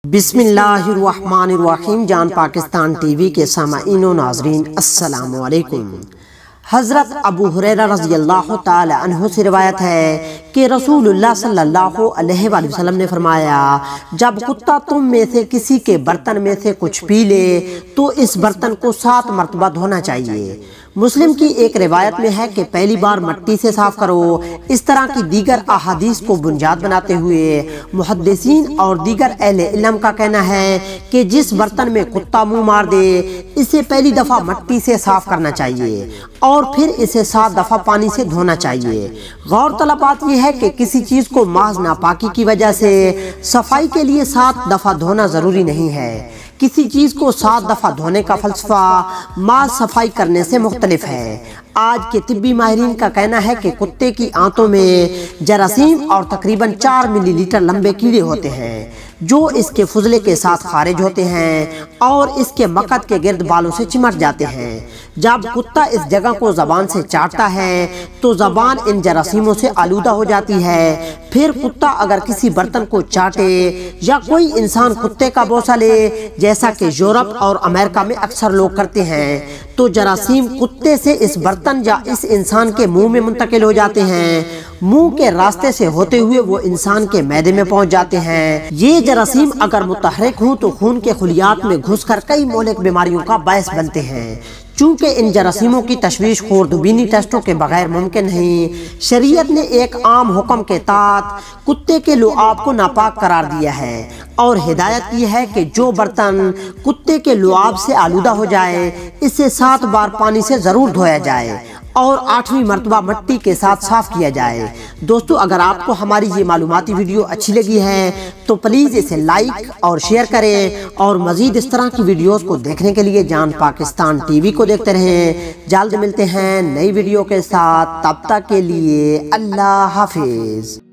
बिस्मिल्लाहिर्रहमानिर्रहीम। जान पाकिस्तान टीवी के सामाईन व नाज़रीन, अस्सलाम वालेकुम। हज़रत अबू हुरैरा रज़ी अल्लाह ताला अन्हु से रिवायत है कि रसूलुल्लाह सल्लल्लाहु अलैहि वसल्लम ने फरमाया, जब कुत्ता तुम में से किसी के बर्तन में से कुछ पी ले तो इस बर्तन को 7 मरतबा धोना चाहिए। मुस्लिम की एक रिवायत में है कि पहली बार मिट्टी से साफ करो। इस तरह की दीगर अहादीस को बुनियाद बनाते हुए मुहद्दिसीन और दीगर अहले इल्म का कहना है कि जिस बर्तन में कुत्ता मुंह मार दे इसे पहली दफा मिट्टी से साफ करना चाहिए और फिर इसे 7 दफा पानी से धोना चाहिए। गौरतलब बात यह है कि किसी चीज को महज नापाकी की वजह से सफाई के लिए 7 दफा धोना जरूरी नहीं है। किसी चीज को 7 दफा धोने का फलसफा मां सफाई करने से मुख्तलिफ है। आज के तिब्बी माहिरीन का कहना है कि कुत्ते की आंतों में जरासीम और तकरीबन 4 मिलीलीटर लंबे कीड़े होते हैं जो इसके फुजले के साथ खारिज होते हैं और इसके मकद के गिर्द बालों से चिमट जाते हैं। जब कुत्ता इस जगह को जबान से चाटता है तो जबान इन जरासीमों से आलूदा हो जाती है। फिर कुत्ता अगर किसी बर्तन को चाटे या कोई इंसान कुत्ते का बोसा ले, जैसा कि यूरोप और अमेरिका में अक्सर लोग करते हैं, तो जरासीम कुत्ते से इस बर्तन या इस इंसान के मुंह में मुंतकिल हो जाते हैं। मुंह के रास्ते से होते हुए वो इंसान के मैदे में पहुंच जाते हैं। ये जरासीम अगर मुतहरिक हों तो खून के खुलियात में घुसकर कई मोहलिक बीमारियों का बायस बनते हैं। चूंकि इन जरासीमों की तशवीश खुर्दबीनी टेस्टों के बगैर मुमकिन नहीं, शरीयत ने एक आम हुक्म के तहत कुत्ते के लुआब को नापाक करार दिया है और हिदायत की है कि जो बर्तन कुत्ते के लुआब से आलूदा हो जाए इसे 7 बार पानी से जरूर धोया जाए और 8वीं मरतबा मिट्टी के साथ साफ किया जाए। दोस्तों, अगर आपको हमारी ये मालूमाती वीडियो अच्छी लगी है तो प्लीज़ इसे लाइक और शेयर करें और मज़ीद इस तरह की वीडियोस को देखने के लिए जान पाकिस्तान टीवी को देखते रहें। जल्द मिलते हैं नई वीडियो के साथ, तब तक के लिए अल्लाह हाफिज़।